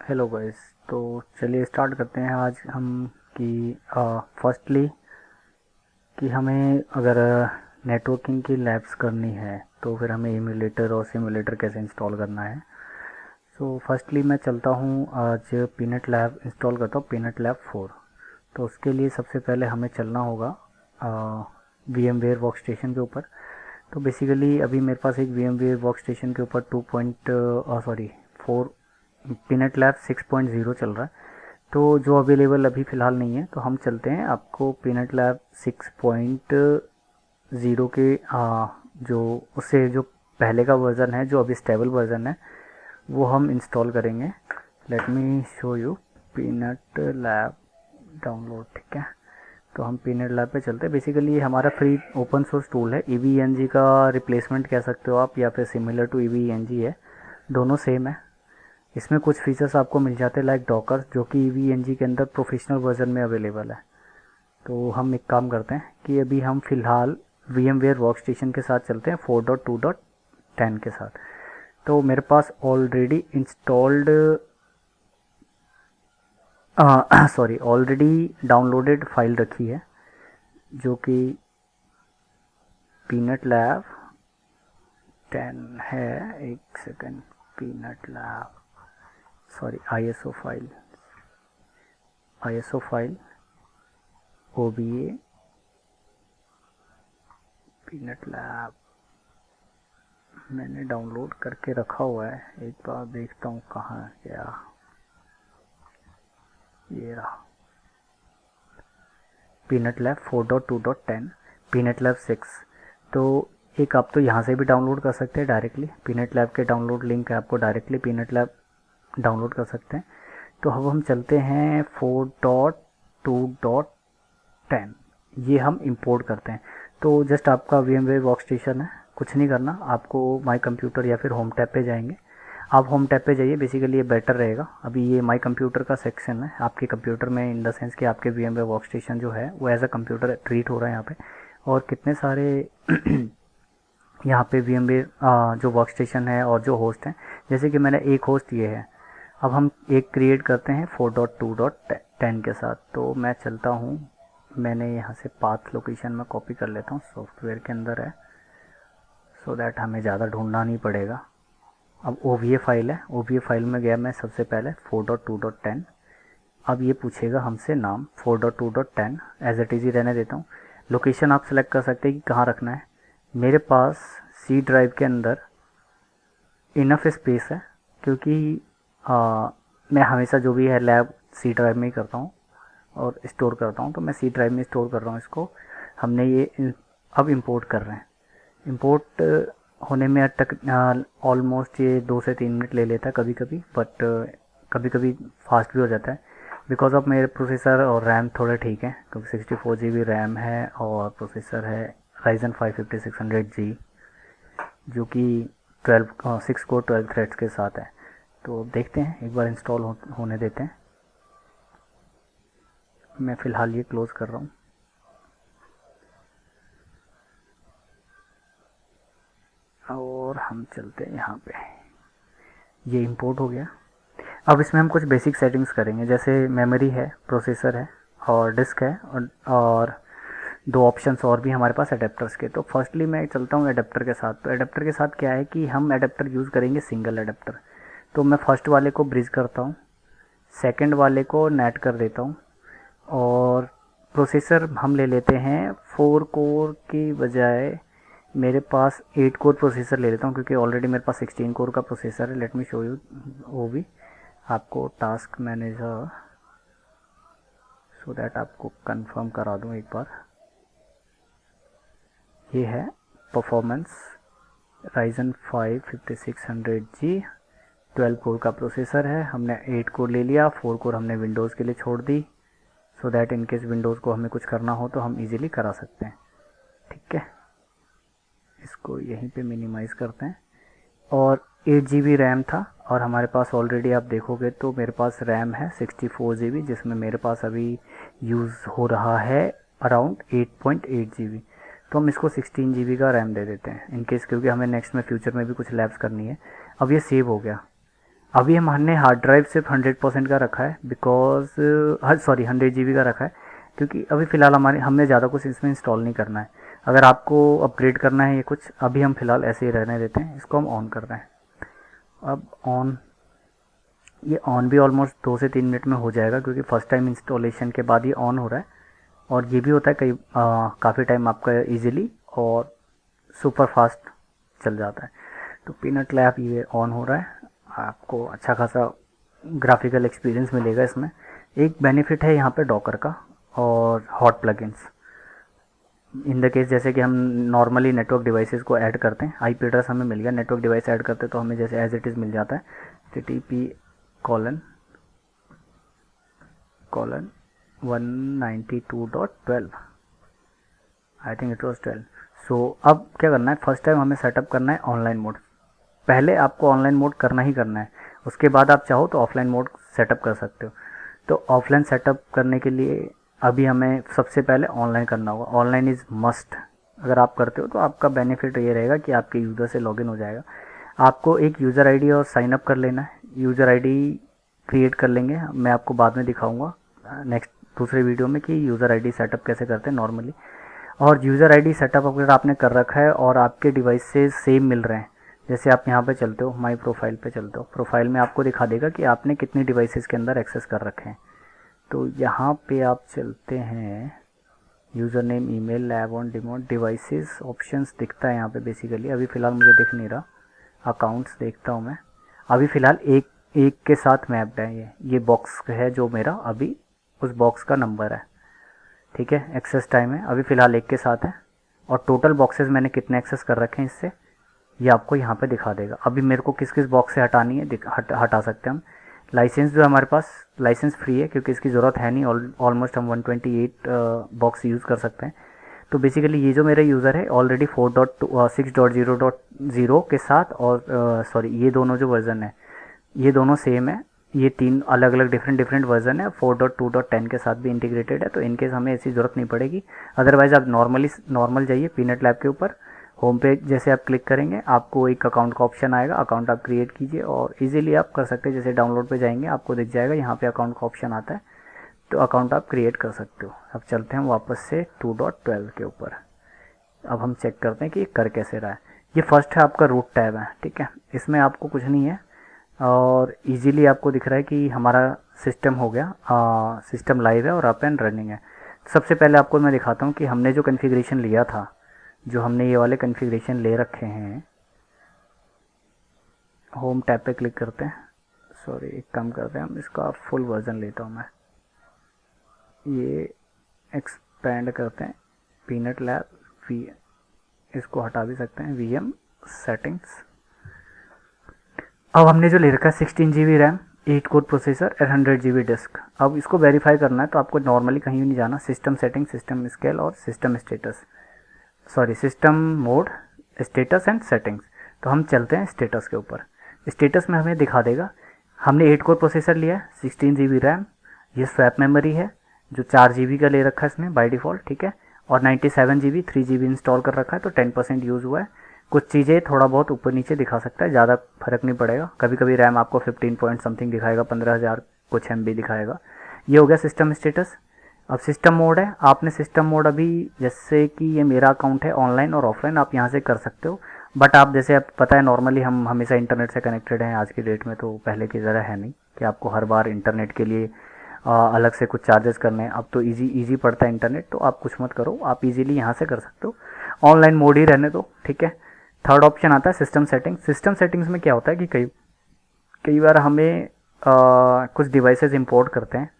Hello guys. तो चलिए start करते हैं आज हम कि फर्स्टली कि हमें अगर नेटवर्किंग की लैब्स करनी है तो फिर हमें इम्यूलेटर और सिमुलेटर कैसे इंस्टॉल करना है। सो फर्स्टली मैं चलता हूँ आज पीनट लैब इंस्टॉल करता हूँ, पीनट लैब 4। तो उसके लिए सबसे पहले हमें चलना होगा VMware work station के ऊपर। तो बेसिकली अभी मेरे पास एक VMware work station के ऊपर 4 पीनट लैब 6.0 चल रहा है। तो जो अवेलेबल अभी फ़िलहाल नहीं है, तो हम चलते हैं आपको पीनट लैब 6.0 के जो उससे जो पहले का वर्ज़न है, जो अभी स्टेबल वर्ज़न है, वो हम इंस्टॉल करेंगे। Let me show you peanut lab download. ठीक है, तो हम पीनट लैब पे चलते हैं। बेसिकली ये हमारा फ्री ओपन सोर्स टूल है, EVNG का रिप्लेसमेंट कह सकते हो आप, या फिर सिमिलर टू EVNG है, दोनों सेम है। इसमें कुछ फीचर्स आपको मिल जाते हैं लाइक डॉकर, जो कि EVNG के अंदर प्रोफेशनल वर्जन में अवेलेबल है। तो हम एक काम करते हैं कि अभी हम फ़िलहाल VMware वर्क स्टेशन के साथ चलते हैं 4.2.10 के साथ। तो मेरे पास already installed sorry already downloaded file रखी है, जो कि पीनट लैब 10 है। एक second, peanut lab sorry ISO file OBA peanut lab मैंने डाउनलोड करके रखा हुआ है। एक बार देखता हूँ कहाँ गया। ये रहा, पीनट लैब 4.2.10 पीनट लैब 6। तो एक आप तो यहाँ से भी डाउनलोड कर सकते हैं डायरेक्टली, पीनट लैब के डाउनलोड लिंक है, आपको डायरेक्टली पीनट लैब डाउनलोड कर सकते हैं। तो अब हम चलते हैं 4.2.10, ये हम इंपोर्ट करते हैं। तो जस्ट आपका VMware वर्क स्टेशन है, कुछ नहीं करना आपको, माई कंप्यूटर या फिर होम टैब पे जाएंगे। आप होम टैब पे जाइए, बेसिकली ये बेटर रहेगा। अभी ये माई कंप्यूटर का सेक्शन है आपके कंप्यूटर में, इन द सेंस कि आपके VMware वर्क स्टेशन जो है वो एज अ कंप्यूटर ट्रीट हो रहा है यहाँ पे। और कितने सारे यहाँ पे VMware जो वर्क स्टेशन है और जो होस्ट हैं, जैसे कि मैंने एक होस्ट ये है। अब हम एक क्रिएट करते हैं 4.2.10 के साथ। तो मैं चलता हूँ, मैंने यहाँ से पाथ लोकेशन में कॉपी कर लेता हूँ, सॉफ्टवेयर के अंदर है, सो दैट हमें ज़्यादा ढूंढना नहीं पड़ेगा। अब OVA फाइल है, OVA फाइल में गया मैं सबसे पहले 4.2.10। अब ये पूछेगा हमसे नाम 4.2.10, एज इट इज़ ही रहने देता हूँ। लोकेशन आप सेलेक्ट कर सकते हैं कि कहाँ रखना है। मेरे पास सी ड्राइव के अंदर इनफ स्पेस है, क्योंकि मैं हमेशा जो भी है लैब सी ड्राइव में ही करता हूँ और स्टोर करता हूँ। तो मैं सी ड्राइव में स्टोर कर रहा हूँ इसको। हमने ये अब इंपोर्ट कर रहे हैं। इंपोर्ट होने में तक ऑलमोस्ट ये 2 से 3 मिनट ले लेता है कभी कभी, बट कभी कभी फास्ट भी हो जाता है, बिकॉज ऑफ मेरे प्रोसेसर और रैम थोड़े ठीक हैं, क्योंकि 64 GB रैम है और प्रोसेसर है Ryzen 5 5600G, जो कि 6 कोर 12 थ्रेड्स के साथ है। तो देखते हैं, एक बार इंस्टॉल होने देते हैं। मैं फ़िलहाल ये क्लोज़ कर रहा हूँ। और हम चलते हैं यहाँ पे, ये इंपोर्ट हो गया। अब इसमें हम कुछ बेसिक सेटिंग्स करेंगे, जैसे मेमोरी है, प्रोसेसर है और डिस्क है, और दो ऑप्शंस और भी हमारे पास अडेप्टर्स के। तो फर्स्टली मैं चलता हूँ एडेप्टर के साथ। तो एडेप्टर के साथ क्या है कि हम एडेप्टर यूज़ करेंगे सिंगल एडेप्टर। तो मैं फर्स्ट वाले को ब्रिज करता हूँ, सेकंड वाले को नेट कर देता हूँ, और प्रोसेसर हम ले लेते हैं 4 कोर की बजाय मेरे पास 8 कोर प्रोसेसर ले लेता हूँ, क्योंकि ऑलरेडी मेरे पास 16 कोर का प्रोसेसर है। लेट मी शो यू वो भी आपको टास्क मैनेजर, सो दैट आपको कंफर्म करा दूँ एक बार। ये है परफॉर्मेंस, Ryzen 5 5600G 12 कोर का प्रोसेसर है। हमने 8 कोर ले लिया, 4 कोर हमने विंडोज़ के लिए छोड़ दी, so that in case Windows को हमें कुछ करना हो तो हम इजीली करा सकते हैं। ठीक है, इसको यहीं पे मिनिमाइज़ करते हैं। और 8 GB रैम था, और हमारे पास ऑलरेडी आप देखोगे तो मेरे पास रैम है 64 GB, जिसमें मेरे पास अभी यूज़ हो रहा है अराउंड 8.8 GB। तो हम इसको 16 GB का रैम दे देते हैं इन केस, क्योंकि हमें नेक्स्ट में फ्यूचर में भी कुछ लैब्स करनी है। अब ये सेव हो गया। अभी हमने हार्ड ड्राइव सिर्फ 100% का रखा है, बिकॉज सॉरी 100 GB का रखा है, क्योंकि अभी फ़िलहाल हमने ज़्यादा कुछ इसमें इंस्टॉल नहीं करना है। अगर आपको अपग्रेड करना है ये कुछ, अभी हम फ़िलहाल ऐसे ही रहने देते हैं। इसको हम ऑन कर रहे हैं। अब ऑन, ये ऑन भी ऑलमोस्ट 2 से 3 मिनट में हो जाएगा, क्योंकि फ़र्स्ट टाइम इंस्टॉलेशन के बाद ये ऑन हो रहा है। और ये भी होता है कई काफ़ी टाइम आपका इजीली और सुपर फास्ट चल जाता है। तो पीनट लैब ये ऑन हो रहा है। आपको अच्छा खासा ग्राफिकल एक्सपीरियंस मिलेगा इसमें। एक बेनिफिट है यहाँ पे डॉकर का और hot plugins. In the case जैसे कि हम नॉर्मली नेटवर्क डिवाइसेस को ऐड करते हैं, आईपी एड्रेस हमें मिल गया, नेटवर्क डिवाइस ऐड करते हैं तो हमें जैसे एज इट इज़ मिल जाता है TTP:/192.12, I think it was 12। सो अब क्या करना है, फर्स्ट टाइम हमें सेटअप करना है ऑनलाइन मोड। पहले आपको ऑनलाइन मोड करना ही करना है, उसके बाद आप चाहो तो ऑफलाइन मोड सेटअप कर सकते हो। तो ऑफलाइन सेटअप करने के लिए अभी हमें सबसे पहले ऑनलाइन करना होगा। Online is must. अगर आप करते हो तो आपका बेनिफिट ये रहेगा कि आपके यूज़र से लॉगिन हो जाएगा। आपको एक यूज़र आईडी और साइन अप कर लेना है। यूज़र आईडी क्रिएट कर लेंगे, मैं आपको बाद में दिखाऊंगा नेक्स्ट दूसरे वीडियो में कि यूज़र आईडी सेटअप कैसे करते हैं नॉर्मली। और यूज़र आईडी सेटअप अगर आपने कर रखा है और आपके डिवाइस से सेम मिल रहे हैं, जैसे आप यहाँ पे चलते हो, माई प्रोफाइल पे चलते हो, प्रोफाइल में आपको दिखा देगा कि आपने कितनी डिवाइसेस के अंदर एक्सेस कर रखे हैं। तो यहाँ पे आप चलते हैं, user name, email, lab on demote, devices options दिखता है यहाँ पे बेसिकली। अभी फ़िलहाल मुझे दिख नहीं रहा। अकाउंट्स देखता हूँ मैं। अभी फ़िलहाल एक एक के साथ मैप्ड है। ये बॉक्स है जो मेरा अभी उस बॉक्स का नंबर है, ठीक है। एक्सेस टाइम है अभी फ़िलहाल एक के साथ है, और टोटल बॉक्सेस मैंने कितने एक्सेस कर रखे हैं इससे ये आपको यहाँ पे दिखा देगा। अभी मेरे को किस किस बॉक्स से हटानी है हटा सकते हैं हम। लाइसेंस जो है हमारे पास, लाइसेंस फ्री है क्योंकि इसकी ज़रूरत है नहीं। ऑलमोस्ट हम 128 बॉक्स यूज़ कर सकते हैं। तो बेसिकली ये जो मेरा यूज़र है ऑलरेडी 4.6.0.0 के साथ, और सॉरी ये दोनों जो वर्ज़न है ये दोनों सेम है। ये 3 अलग अलग डिफरेंट वर्जन है। 4.2.10 के साथ भी इंटीग्रेटेड है, तो इनकेस हमें ऐसी ज़रूरत नहीं पड़ेगी। अदरवाइज़ आप नॉर्मल जाइए पीनट लैब के ऊपर, होम पे जैसे आप क्लिक करेंगे आपको एक अकाउंट का ऑप्शन आएगा। अकाउंट आप क्रिएट कीजिए और इजीली आप कर सकते हैं। जैसे डाउनलोड पे जाएंगे आपको दिख जाएगा यहाँ पे अकाउंट का ऑप्शन आता है, तो अकाउंट आप क्रिएट कर सकते हो। अब चलते हैं वापस से 2.12 के ऊपर। अब हम चेक करते हैं कि ये कर कैसे रहा है। ये फर्स्ट है आपका रूट टैब है, ठीक है। इसमें आपको कुछ नहीं है और इजीली आपको दिख रहा है कि हमारा सिस्टम हो गया, सिस्टम लाइव है और अप एंड रनिंग है। सबसे पहले आपको मैं दिखाता हूँ कि हमने जो कॉन्फ़िगरेशन लिया था, जो हमने ये वाले कॉन्फ़िगरेशन ले रखे हैं। होम टैब पे क्लिक करते हैं, सॉरी एक काम करते हैं, हम इसका फुल वर्जन लेता हूँ मैं। ये एक्सपेंड करते हैं पीनट लैब वी, इसको हटा भी सकते हैं, VM सेटिंग्स। अब हमने जो ले रखा है 16 GB रैम, 8 कोर प्रोसेसर और 100 GB डिस्क। अब इसको वेरीफाई करना है तो आपको नॉर्मली कहीं भी नहीं जाना। सिस्टम सेटिंग, सिस्टम स्केल और system status, sorry system mode, status and settings. तो हम चलते हैं स्टेटस के ऊपर। स्टेटस में हमें दिखा देगा हमने 8 कोर प्रोसेसर लिया है, 16 GB रैम, ये स्वैप मेमोरी है जो 4 GB का ले रखा है इसमें बाय डिफ़ॉल्ट, ठीक है। और 97 GB 3 GB इंस्टॉल कर रखा है, तो 10% यूज़ हुआ है। कुछ चीज़ें थोड़ा बहुत ऊपर नीचे दिखा सकता है, ज़्यादा फर्क नहीं पड़ेगा। कभी कभी रैम आपको 15 पॉइंट समथिंग दिखाएगा, 15,000 कुछ MB दिखाएगा। ये हो गया सिस्टम स्टेटस। अब सिस्टम मोड है, आपने सिस्टम मोड अभी, जैसे कि ये मेरा अकाउंट है ऑनलाइन और ऑफलाइन आप यहाँ से कर सकते हो। बट आप जैसे आप पता है नॉर्मली हम हमेशा इंटरनेट से कनेक्टेड हैं आज की डेट में, तो पहले की तरह है नहीं कि आपको हर बार इंटरनेट के लिए अलग से कुछ चार्जेस करने हैं। अब तो इजी पड़ता है इंटरनेट, तो आप कुछ मत करो, आप इजीली यहाँ से कर सकते हो। ऑनलाइन मोड ही रहने दो, ठीक है। थर्ड ऑप्शन आता है सिस्टम सेटिंग। सिस्टम सेटिंग्स में क्या होता है कि कई बार हमें कुछ डिवाइसेस इंपोर्ट करते हैं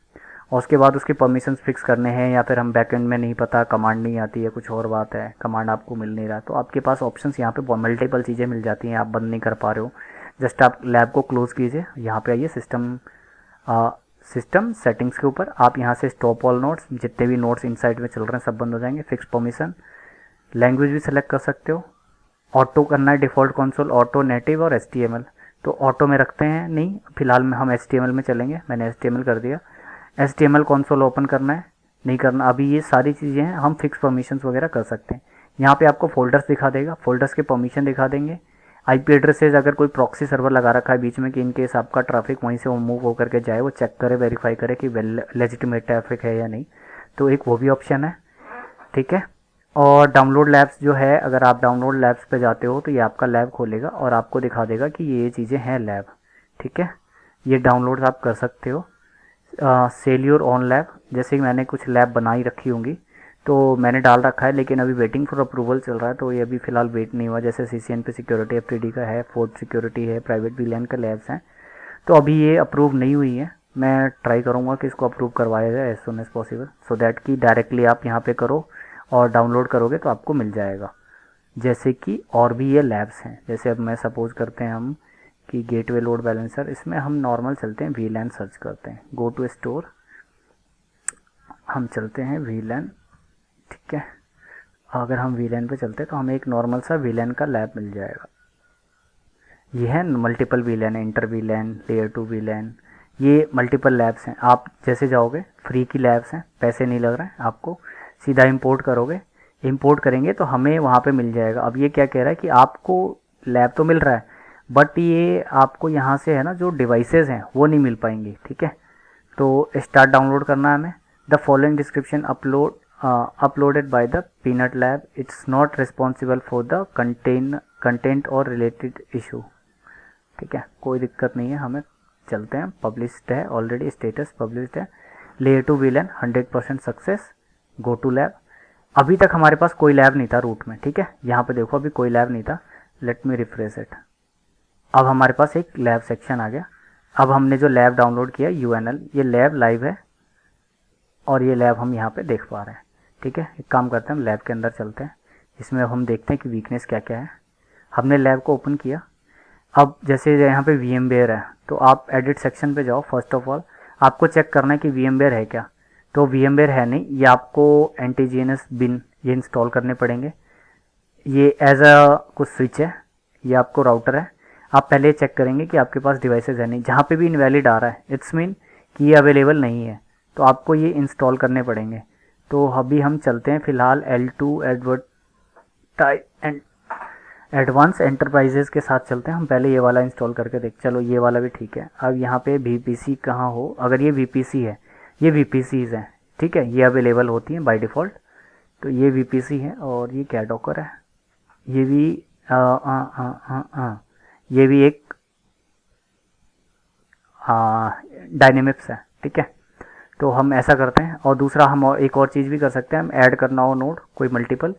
और उसके बाद उसके परमिशंस फिक्स करने हैं, या फिर हम बैकएंड में नहीं पता, कमांड नहीं आती है, कुछ और बात है, कमांड आपको मिल नहीं रहा, तो आपके पास ऑप्शंस यहाँ पे मल्टीपल चीज़ें मिल जाती हैं, आप बंद नहीं कर पा रहे हो। जस्ट आप लैब को क्लोज़ कीजिए, यहाँ पे आइए सिस्टम सेटिंग्स के ऊपर। आप यहाँ से स्टॉप ऑल नोट्स, जितने भी नोट्स इनसाइड में चल रहे हैं सब बंद हो जाएंगे। फिक्स परमिशन, लैंग्वेज भी सेलेक्ट कर सकते हो। ऑटो करना है डिफ़ॉल्ट कंसोल, ऑटो, नेटिव और HTML। तो ऑटो में रखते हैं नहीं, फिलहाल में हम HTML में चलेंगे, मैंने HTML कर दिया। HTML कंसोल ओपन करना है, नहीं करना, अभी ये सारी चीज़ें हैं, हम फिक्स परमिशंस वगैरह कर सकते हैं। यहाँ पे आपको फोल्डर्स दिखा देगा, फोल्डर्स के परमिशन दिखा देंगे। आईपी एड्रेसेज अगर कोई प्रॉक्सी सर्वर लगा रखा है बीच में कि इन केस आपका ट्रैफिक वहीं से मूव होकर के जाए, वो चेक करे, वेरीफाई करे कि लेजिटिमेट ट्रैफिक है या नहीं, तो एक वो भी ऑप्शन है। ठीक है। और डाउनलोड लैब्स जो है, अगर आप डाउनलोड लैब्स पे जाते हो तो ये आपका लैब खोलेगा और आपको दिखा देगा कि ये चीज़ें हैं लैब। ठीक है, ये डाउनलोड्स आप कर सकते हो। सेल योर ऑन लैब, जैसे कि मैंने कुछ लैब बनाई रखी होंगी तो मैंने डाल रखा है, लेकिन अभी वेटिंग फॉर अप्रूवल चल रहा है, तो ये अभी फ़िलहाल वेट नहीं हुआ। जैसे CCNP सिक्योरिटी FTD का है, फोर्ट सिक्योरिटी है, प्राइवेट VLAN का लैब्स हैं, तो अभी ये अप्रूव नहीं हुई है। मैं ट्राई करूँगा कि इसको अप्रूव करवाया जाए as soon as possible, so that कि डायरेक्टली आप यहाँ पे करो और डाउनलोड करोगे तो आपको मिल जाएगा। जैसे कि और भी ये लैब्स हैं, जैसे अब मैं सपोज़ करते हैं हम कि गेटवे लोड बैलेंसर, इसमें हम नॉर्मल चलते हैं, VLAN सर्च करते हैं, गो टू स्टोर, हम चलते हैं VLAN। ठीक है, अगर हम VLAN पे चलते हैं तो हमें एक नॉर्मल सा VLAN का लैब मिल जाएगा। ये है multiple VLAN, inter VLAN, layer 2 VLAN, ये मल्टीपल लैब्स हैं। आप जैसे जाओगे, फ्री की लैब्स हैं, पैसे नहीं लग रहे हैं आपको, सीधा इंपोर्ट करोगे, इंपोर्ट करेंगे तो हमें वहाँ पे मिल जाएगा। अब ये क्या कह रहा है कि आपको लैब तो मिल रहा है, बट ये आपको यहाँ से है ना जो डिवाइसेस हैं वो नहीं मिल पाएंगी। ठीक है, तो स्टार्ट डाउनलोड करना है हमें। The following description uploaded by the peanut lab, it's not responsible for the content और रिलेटेड इशू। ठीक है, कोई दिक्कत नहीं है, हमें चलते हैं, पब्लिश्ड है ऑलरेडी, स्टेटस पब्लिश्ड है। Layer 2 VLAN 100% success, go to lab. अभी तक हमारे पास कोई लैब नहीं था रूट में। ठीक है, यहाँ पे देखो अभी कोई लैब नहीं था, लेट मी रिफ्रेश इट। अब हमारे पास एक लैब सेक्शन आ गया। अब हमने जो लैब डाउनलोड किया UNL, ये लैब लाइव है और ये लैब हम यहाँ पे देख पा रहे हैं। ठीक है, एक काम करते हैं, हम लैब के अंदर चलते हैं, इसमें अब हम देखते हैं कि वीकनेस क्या क्या है। हमने लैब को ओपन किया। अब जैसे यहाँ पे VMware है तो आप एडिट सेक्शन पे जाओ। फर्स्ट ऑफ ऑल आपको चेक करना है कि VMware है क्या, तो VMware है नहीं, ये आपको NTGNS bin ये इंस्टॉल करने पड़ेंगे। ये एज अ कुछ स्विच है, ये आपको राउटर है। आप पहले चेक करेंगे कि आपके पास डिवाइसेज है नहीं, जहाँ पे भी इनवैलिड आ रहा है इट्स मीन कि ये अवेलेबल नहीं है, तो आपको ये इंस्टॉल करने पड़ेंगे। तो अभी हम चलते हैं फ़िलहाल L2 एडवांस एंटरप्राइजेज़ के साथ चलते हैं। हम पहले ये वाला इंस्टॉल करके देख, चलो ये वाला भी ठीक है। अब यहाँ पे VPC कहाँ हो, अगर ये VPC है, ये VPCs हैं, ठीक है, ये अवेलेबल होती हैं बाय डिफ़ॉल्ट, तो ये VPC है। और ये क्या डॉकर है, ये भी ये भी एक डायनेमिक्स है। ठीक है, तो हम ऐसा करते हैं। और दूसरा हम एक और चीज़ भी कर सकते हैं, हम ऐड करना हो नोड कोई मल्टीपल,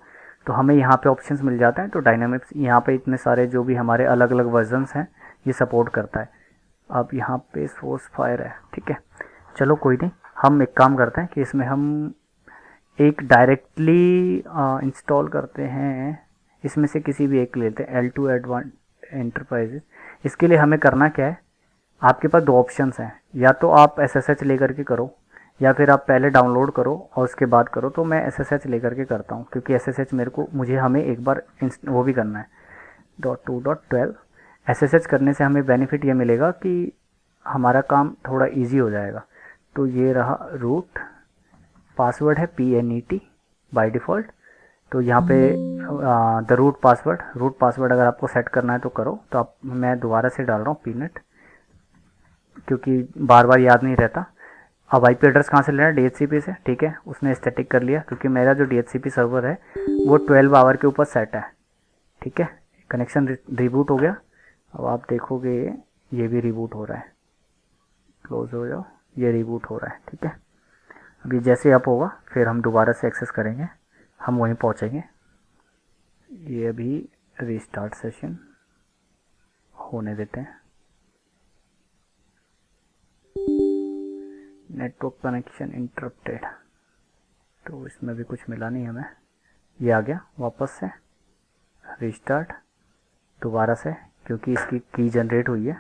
तो हमें यहाँ पे ऑप्शंस मिल जाते हैं। तो डायनेमिक्स यहाँ पे इतने सारे जो भी हमारे अलग अलग वर्जन्स हैं ये सपोर्ट करता है। अब यहाँ पे सोर्स फायर है। ठीक है, चलो कोई नहीं, हम एक काम करते हैं कि इसमें हम एक डायरेक्टली इंस्टॉल करते हैं, इसमें से किसी भी एक लेते हैं, L2 एडवांस एंटरप्राइजेज। इसके लिए हमें करना क्या है, आपके पास दो ऑप्शंस हैं, या तो आप SSH लेकर के करो या फिर आप पहले डाउनलोड करो और उसके बाद करो। तो मैं SSH लेकर के करता हूँ, क्योंकि SSH मुझे हमें एक बार वो भी करना है, .2.12। SSH करने से हमें बेनिफिट ये मिलेगा कि हमारा काम थोड़ा इजी हो जाएगा। तो ये रहा रूट, पासवर्ड है PNET बाय डिफ़ॉल्ट। तो यहाँ पे द रूट पासवर्ड अगर आपको सेट करना है तो करो। तो आप, मैं दोबारा से डाल रहा हूँ पीनट, क्योंकि बार बार याद नहीं रहता। अब IP एड्रेस कहाँ से लेना है, DHCP से। ठीक है, उसने स्टैटिक कर लिया, क्योंकि मेरा जो DHCP सर्वर है वो 12 आवर के ऊपर सेट है। ठीक है, कनेक्शन रिबूट हो गया। अब आप देखोगे ये भी रिबूट हो रहा है, क्लोज हो जाओ, ये रिबूट हो रहा है। ठीक है, अभी जैसे अप होगा फिर हम दोबारा से एक्सेस करेंगे, हम वहीं पहुँचेंगे। ये अभी रीस्टार्ट सेशन होने देते हैं। नेटवर्क कनेक्शन इंटरप्टेड, तो इसमें भी कुछ मिला नहीं हमें। ये आ गया वापस से रीस्टार्ट दोबारा से, क्योंकि इसकी की जनरेट हुई है,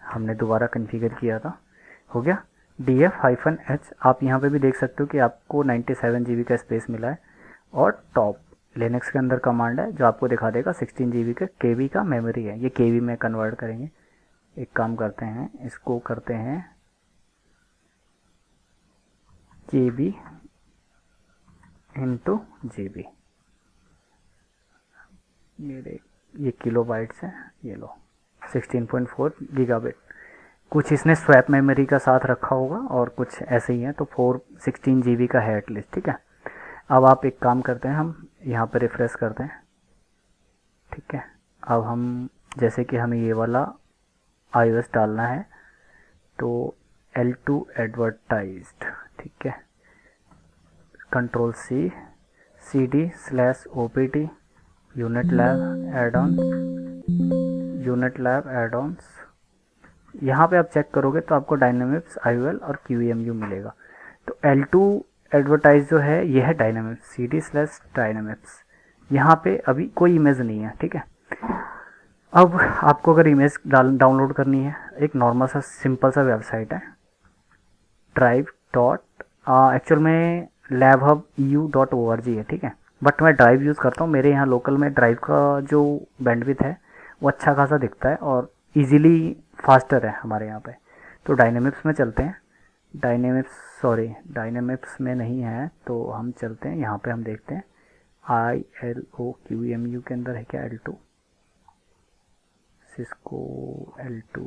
हमने दोबारा कॉन्फ़िगर किया था। हो गया df-h। आप यहाँ पे भी देख सकते हो कि आपको 97 GB का स्पेस मिला है। और टॉप लिनक्स के अंदर कमांड है जो आपको दिखा देगा 16 GB का KB का मेमोरी है, ये KB में कन्वर्ट करेंगे। एक काम करते हैं, इसको करते हैं KB इंटू GB। ये देख ये किलो बाइट्स है, ये लो 16.4 गीगाबिट। कुछ इसने स्वैप मेमोरी का साथ रखा होगा और कुछ ऐसे ही है, तो 416 GB का है एटलीस्ट, ठीक है। अब आप एक काम करते हैं, हम यहाँ पर रिफ्रेश करते हैं, ठीक है। अब हम जैसे कि हमें ये वाला iOS डालना है, तो L2 एडवर्टाइज्ड, ठीक है, control C cd/opt unit lab add-ons. यहाँ पे आप चेक करोगे तो आपको डायनामिक्स IOL और QEMU मिलेगा। तो L2 एडवर्टाइज जो है ये है डायनामिक्स, cd/डायनामिक्स। यहाँ पे अभी कोई इमेज नहीं है, ठीक है। अब आपको अगर इमेज डाउनलोड करनी है, एक नॉर्मल सा सिंपल सा वेबसाइट है, ड्राइव डॉट एक्चुअल में labhub.eu.org है, ठीक है। बट मैं ड्राइव यूज़ करता हूँ, मेरे यहाँ लोकल में ड्राइव का जो बैंडविड्थ है वो अच्छा खासा दिखता है और इजीली फास्टर है हमारे यहाँ पे। तो डायनेमिक्स में चलते हैं, डायनेमिक्स में नहीं है तो हम चलते हैं यहाँ पे, हम देखते हैं ILOQEMU के अंदर है क्या L2, सिस्को L2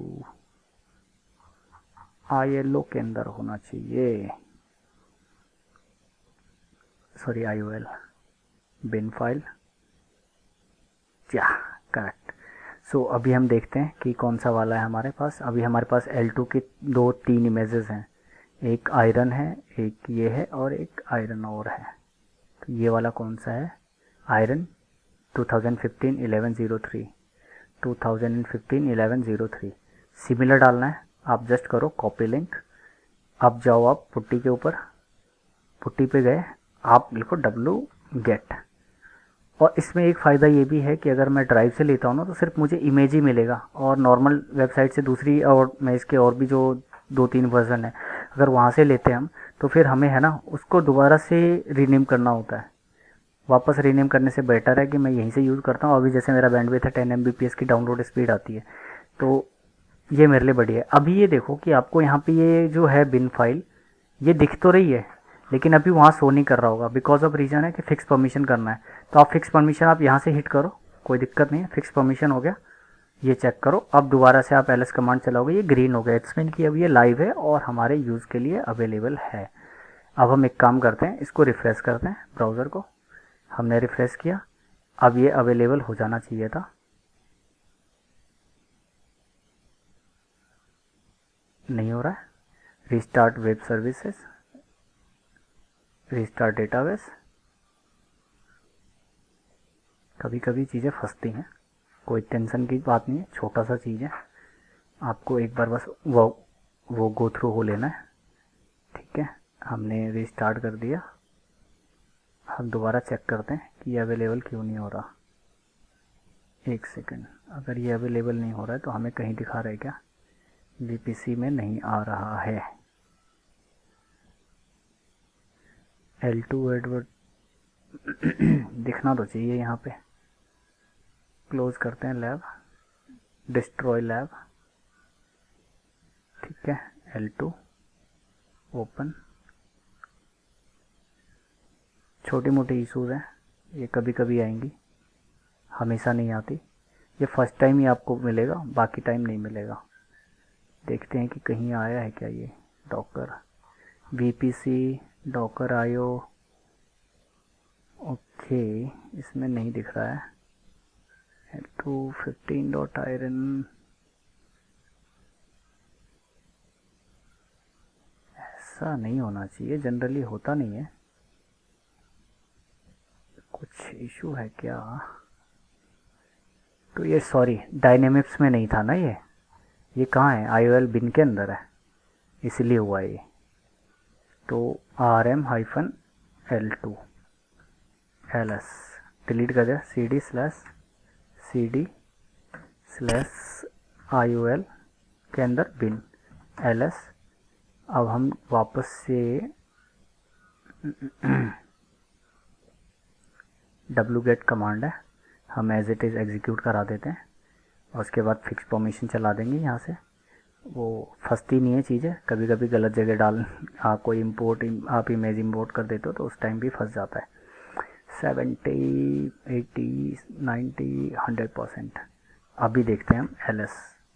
ILO के अंदर होना चाहिए, सॉरी IOL बिन फाइल, या करेक्ट। सो अभी हम देखते हैं कि कौन सा वाला है हमारे पास। अभी हमारे पास L2 की 2-3 इमेजेस हैं, एक आयरन है, एक ये है और एक आयरन और है। तो ये वाला कौन सा है, आयरन 2015-11-03 2015-11-03 सिमिलर डालना है। आप जस्ट करो कॉपी लिंक, अब जाओ आप पुट्टी के ऊपर, पुट्टी पे गए, आप लिखो wget। और इसमें एक फ़ायदा ये भी है कि अगर मैं ड्राइव से लेता हूँ ना तो सिर्फ मुझे इमेज ही मिलेगा, और नॉर्मल वेबसाइट से दूसरी, और मैं इसके और भी जो 2-3 वर्जन है अगर वहाँ से लेते हैं हम, तो फिर हमें है ना उसको दोबारा से रीनेम करना होता है। वापस रीनेम करने से बेटर है कि मैं यहीं से यूज़ करता हूँ। अभी जैसे मेरा बैंडविड्थ है 10 Mbps की डाउनलोड स्पीड आती है, तो ये मेरे लिए बढ़िया है। अभी ये देखो कि आपको यहाँ पे ये जो है बिन फाइल ये दिख तो रही है, लेकिन अभी वहाँ शो नहीं कर रहा होगा, बिकॉज ऑफ रीज़न है कि फिक्स परमिशन करना है। तो आप फिक्स परमिशन आप यहाँ से हिट करो, कोई दिक्कत नहीं है, फिक्स परमिशन हो गया। ये चेक करो, अब दोबारा से आप ls कमांड चलाओगे, ये ग्रीन हो गया, इट्स मीन कि अब ये लाइव है और हमारे यूज़ के लिए अवेलेबल है। अब हम एक काम करते हैं, इसको रिफ्रेश करते हैं, ब्राउज़र को हमने रिफ्रेश किया, अब ये अवेलेबल हो जाना चाहिए था, नहीं हो रहा है। Restart web services, restart database, कभी कभी चीज़ें फंसती हैं, कोई टेंशन की बात नहीं है, छोटा सा चीज़ है, आपको एक बार बस वो गो थ्रू हो लेना है, ठीक है। हमने रिस्टार्ट कर दिया, हम दोबारा चेक करते हैं कि ये अवेलेबल क्यों नहीं हो रहा। एक सेकंड, अगर ये अवेलेबल नहीं हो रहा है तो हमें कहीं दिखा रहा है क्या, VPC में नहीं आ रहा है। L2 एडवर्ड दिखना तो चाहिए यहाँ पे। क्लोज करते हैं लैब, डिस्ट्रॉय लैब, ठीक है। L2 ओपन, छोटी मोटी इशूज़ हैं, ये कभी कभी आएंगी, हमेशा नहीं आती। ये फर्स्ट टाइम ही आपको मिलेगा, बाकी टाइम नहीं मिलेगा। देखते हैं कि कहीं आया है क्या ये Docker VPC Docker IO, okay इसमें नहीं दिख रहा है। L215.iron, ऐसा नहीं होना चाहिए, जनरली होता नहीं है, कुछ इशू है क्या। तो ये सॉरी डायनेमिक्स में नहीं था ना, ये कहाँ है, IOL बिन के अंदर है, इसलिए हुआ ये। तो RM-L2 LS डिलीट कर दिया, CD/IOL के अंदर बिन LS। अब हम वापस से wget कमांड है, हम एज इट इज़ एग्जीक्यूट करा देते हैं और उसके बाद फिक्स परमिशन चला देंगे। यहाँ से वो फंसती नहीं है चीज़ें, कभी कभी गलत जगह डाल कोई आप इमेज इंपोर्ट कर देते हो तो उस टाइम भी फंस जाता है। 70, 80, 90, 100%। अभी देखते हैं हम LS,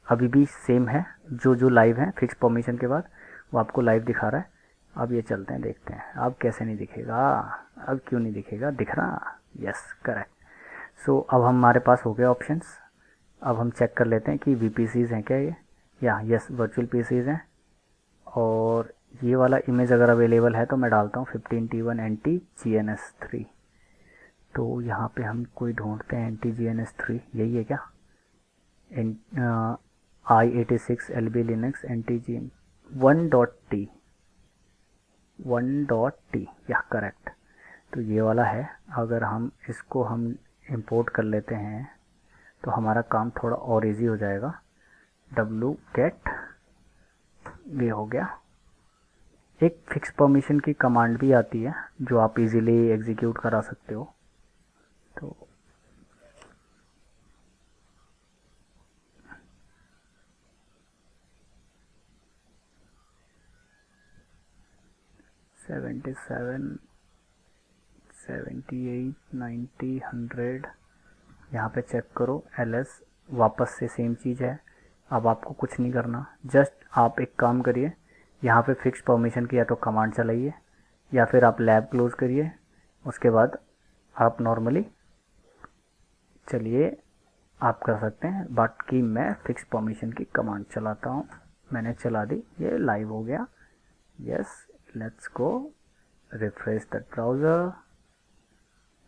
अभी भी सेम है, जो लाइव है फिक्स परमिशन के बाद वो आपको लाइव दिखा रहा है। अब ये चलते हैं देखते हैं, अब कैसे नहीं दिखेगा, अब क्यों नहीं दिखेगा, दिख रहा, यस करेक्ट। सो अब हमारे पास हो गया ऑप्शंस। अब हम चेक कर लेते हैं कि VPCs हैं क्या ये, या यस वर्चुअल PCs हैं। और ये वाला इमेज अगर अवेलेबल है तो मैं डालता हूँ 15T1 NT-GNS3। तो यहाँ पे हम कोई ढूंढते हैं NT-GNS3, यही है क्या, i86 LB Linux NT-G 1.T 1.T, या करेक्ट। तो ये वाला है। अगर हम इसको हम इंपोर्ट कर लेते हैं तो हमारा काम थोड़ा और इजी हो जाएगा। wget, ये हो गया। एक फिक्स परमिशन की कमांड भी आती है जो आप इजीली एग्जीक्यूट करा सकते हो। तो सेवेंटी सेवन 78 90 100 यहाँ पे चेक करो। LS वापस से सेम चीज़ है। अब आपको कुछ नहीं करना, जस्ट आप एक काम करिए, यहाँ पे फिक्स परमिशन की या तो कमांड चलाइए या फिर आप लैब क्लोज करिए। उसके बाद आप नॉर्मली चलिए आप कर सकते हैं। बाकी मैं फिक्स परमिशन की कमांड चलाता हूँ। मैंने चला दी, ये लाइव हो गया। Yes, let's go, refresh the browser.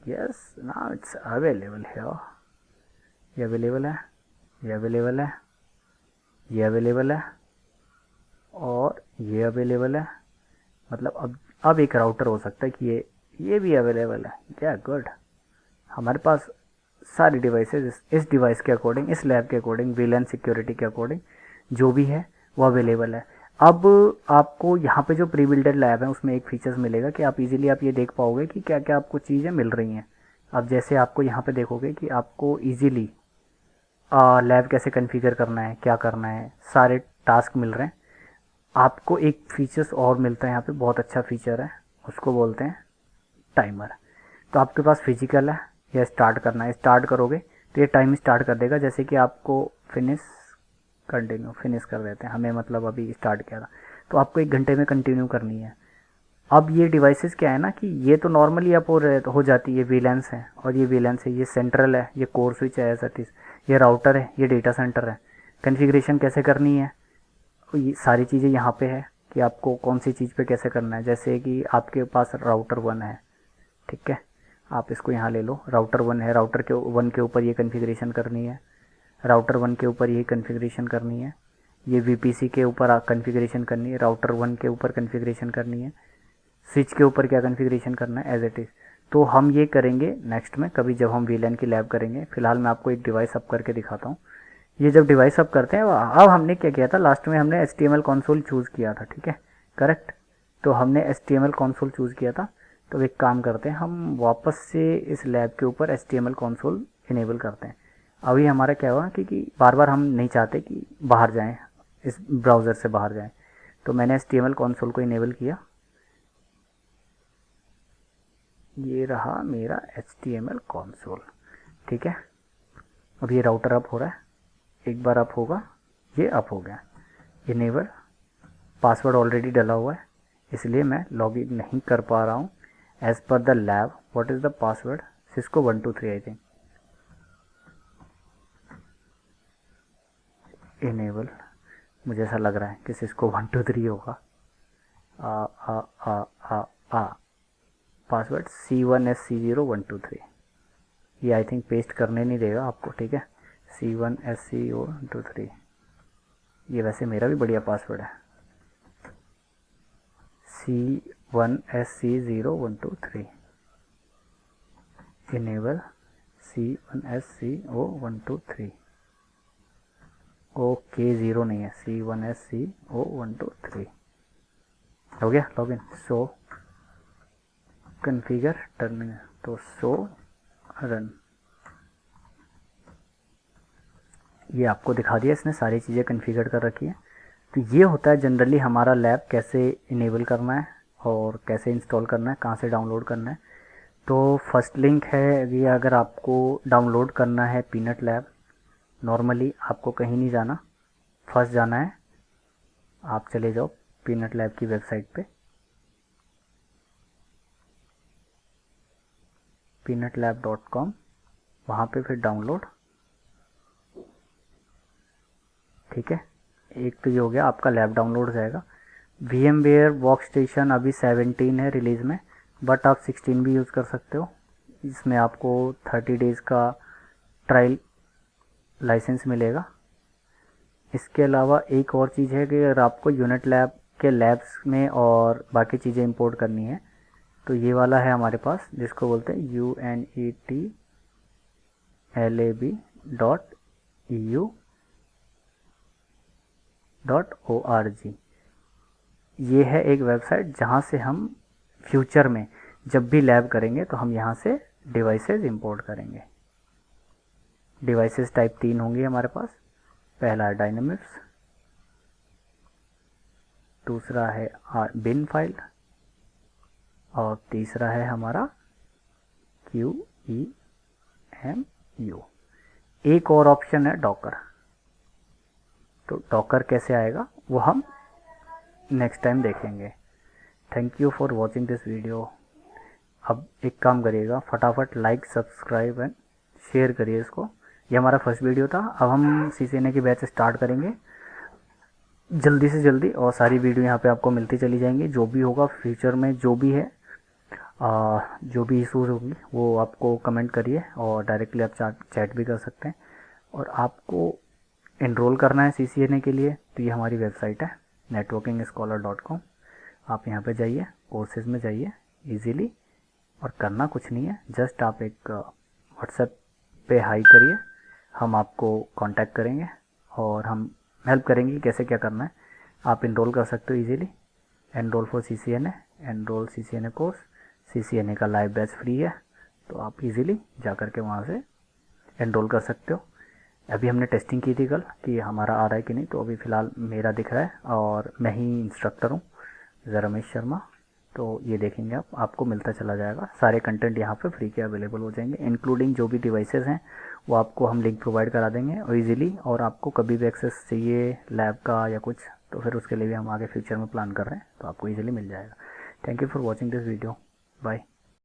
Yes, now it's available here. ये अवेलेबल है, ये अवेलेबल है, ये अवेलेबल है और ये अवेलेबल है। मतलब अब एक राउटर हो सकता है कि ये भी अवेलेबल है। क्या गुड, हमारे पास सारी डिवाइसेस इस डिवाइस के अकॉर्डिंग, इस लैब के अकॉर्डिंग, VLAN सिक्योरिटी के अकॉर्डिंग जो भी है वो अवेलेबल है। अब आपको यहाँ पे जो प्री बिल्डेड लैब है उसमें एक फीचर्स मिलेगा कि आप इजीली आप ये देख पाओगे कि क्या क्या आपको चीज़ें मिल रही हैं। अब जैसे आपको यहाँ पे देखोगे कि आपको इजीली लैब कैसे कॉन्फ़िगर करना है, क्या करना है, सारे टास्क मिल रहे हैं। आपको एक फीचर्स और मिलता है यहाँ पे, बहुत अच्छा फीचर है, उसको बोलते हैं टाइमर। तो आपके पास फिजिकल है या स्टार्ट करना है, स्टार्ट करोगे तो ये टाइम स्टार्ट कर देगा। जैसे कि आपको फिनिश कर देते हैं, हमें मतलब अभी स्टार्ट किया था तो आपको 1 घंटे में कंटिन्यू करनी है। अब ये डिवाइसेस क्या है ना कि ये तो नॉर्मली अप हो जाती है, VLANs है और ये VLANs है, ये सेंट्रल है, ये कोर स्विच है, ऐसा चीज़, ये राउटर है, ये डेटा सेंटर है। कॉन्फ़िगरेशन कैसे करनी है ये सारी चीज़ें यहाँ पे है कि आपको कौन सी चीज़ पे कैसे करना है। जैसे कि आपके पास राउटर 1 है, ठीक है, आप इसको यहाँ ले लो, राउटर 1 है, राउटर के 1 के ऊपर ये कॉन्फ़िगरेशन करनी है, राउटर 1 के ऊपर ये कॉन्फ़िगरेशन करनी है, ये VPC के ऊपर कॉन्फ़िगरेशन करनी है, राउटर 1 के ऊपर कॉन्फ़िगरेशन करनी है, स्विच के ऊपर क्या कॉन्फ़िगरेशन करना है एज इट इज़। तो हम ये करेंगे नेक्स्ट में कभी जब हम VLAN की लैब करेंगे। फिलहाल मैं आपको एक डिवाइस अप करके दिखाता हूँ। ये जब डिवाइस अप करते हैं, अब हमने क्या किया था, लास्ट में हमने HTML कंसोल चूज़ किया था, ठीक है, करेक्ट। तो हमने HTML कंसोल चूज़ किया था। तो एक काम करते हैं, हम वापस से इस लैब के ऊपर HTML कंसोल इनेबल करते हैं। अभी हमारा क्या हुआ क्योंकि बार बार हम नहीं चाहते कि बाहर जाएं, इस ब्राउज़र से बाहर जाएं। तो मैंने HTML कंसोल को इनेबल किया, ये रहा मेरा HTML कंसोल, ठीक है। अब ये राउटर अप हो रहा है, एक बार अप होगा, ये अप हो गया। इनेबल, पासवर्ड ऑलरेडी डला हुआ है इसलिए मैं लॉगिन नहीं कर पा रहा हूँ। As per the lab, what is the password, Cisco 123 I think. Enable, मुझे ऐसा लग रहा है कि सिस्को 123 होगा। Ah ah ah ah ah password C1SC0123। ये आई थिंक पेस्ट करने नहीं देगा आपको, ठीक है, C1SC0123। ये वैसे मेरा भी बढ़िया पासवर्ड है, C1SC0123। Enable C1SC0123। Okay, zero नहीं है, C1SC0123 हो गया लॉगिन। सो कन्फिगर टर्मिनल, तो सो रन, ये आपको दिखा दिया इसने, सारी चीज़ें कन्फिगर कर रखी है। तो ये होता है जनरली हमारा लैब कैसे इनेबल करना है और कैसे इंस्टॉल करना है, कहाँ से डाउनलोड करना है। तो फर्स्ट लिंक है ये, अगर आपको डाउनलोड करना है पीनट लैब, नॉर्मली आपको कहीं नहीं जाना, फर्स्ट जाना है, आप चले जाओ पीनट लैब की वेबसाइट पे, peanutlab.com, वहाँ पे फिर डाउनलोड। ठीक है, एक तो ये हो गया, आपका लैब डाउनलोड हो जाएगा। VMware वर्कस्टेशन अभी 17 है रिलीज़ में, बट आप 16 भी यूज़ कर सकते हो। इसमें आपको 30 डेज़ का ट्रायल लाइसेंस मिलेगा। इसके अलावा एक और चीज़ है कि अगर आपको यूनिट लैब के लैब्स में और बाकी चीज़ें इंपोर्ट करनी है तो ये वाला है हमारे पास, जिसको बोलते हैं unetlab.eu.org। ये है एक वेबसाइट जहाँ से हम फ्यूचर में जब भी लैब करेंगे तो हम यहाँ से डिवाइसेस इंपोर्ट करेंगे। डिवाइसेस टाइप 3 होंगी हमारे पास। पहला है डायनामिक्स, दूसरा है बिन फाइल, और तीसरा है हमारा QEMU। एक और ऑप्शन है डॉकर। तो डॉकर कैसे आएगा वो हम नेक्स्ट टाइम देखेंगे। Thank you for watching this video. अब एक काम करिएगा, फटाफट लाइक, सब्सक्राइब एंड शेयर करिए इसको। ये हमारा फर्स्ट वीडियो था। अब हम CCNA की बैच स्टार्ट करेंगे जल्दी से जल्दी, और सारी वीडियो यहाँ पे आपको मिलती चली जाएंगी। जो भी होगा फ्यूचर में, जो भी है, जो भी इशूज़ होगी वो आपको कमेंट करिए, और डायरेक्टली आप चैट भी कर सकते हैं। और आपको एनरोल करना है CCNA के लिए तो ये हमारी वेबसाइट है networkingscholar.com। आप यहाँ पे जाइए, कोर्सेज में जाइए इजीली, और करना कुछ नहीं है, जस्ट आप एक व्हाट्सएप पे हाई करिए, हम आपको कांटेक्ट करेंगे और हम हेल्प करेंगे कि कैसे क्या करना है। आप इनरोल कर सकते हो easily. Enrol for CCNA, enrol CCNA course, CCNA का लाइव बैच फ्री है, तो आप इजीली जा कर के वहाँ से एनरोल कर सकते हो। अभी हमने टेस्टिंग की थी कल कि हमारा आ रहा है कि नहीं, तो अभी फ़िलहाल मेरा दिख रहा है और मैं ही इंस्ट्रक्टर हूँ, रमेश शर्मा। तो ये देखेंगे आप, आपको मिलता चला जाएगा। सारे कंटेंट यहाँ पे फ्री के अवेलेबल हो जाएंगे, इंक्लूडिंग जो भी डिवाइसेस हैं वो आपको हम लिंक प्रोवाइड करा देंगे और ईजिली। और आपको कभी भी एक्सेस चाहिए लैब का या कुछ, तो फिर उसके लिए भी हम आगे फ्यूचर में प्लान कर रहे हैं, तो आपको ईजिली मिल जाएगा। Thank you for watching this video. Bye.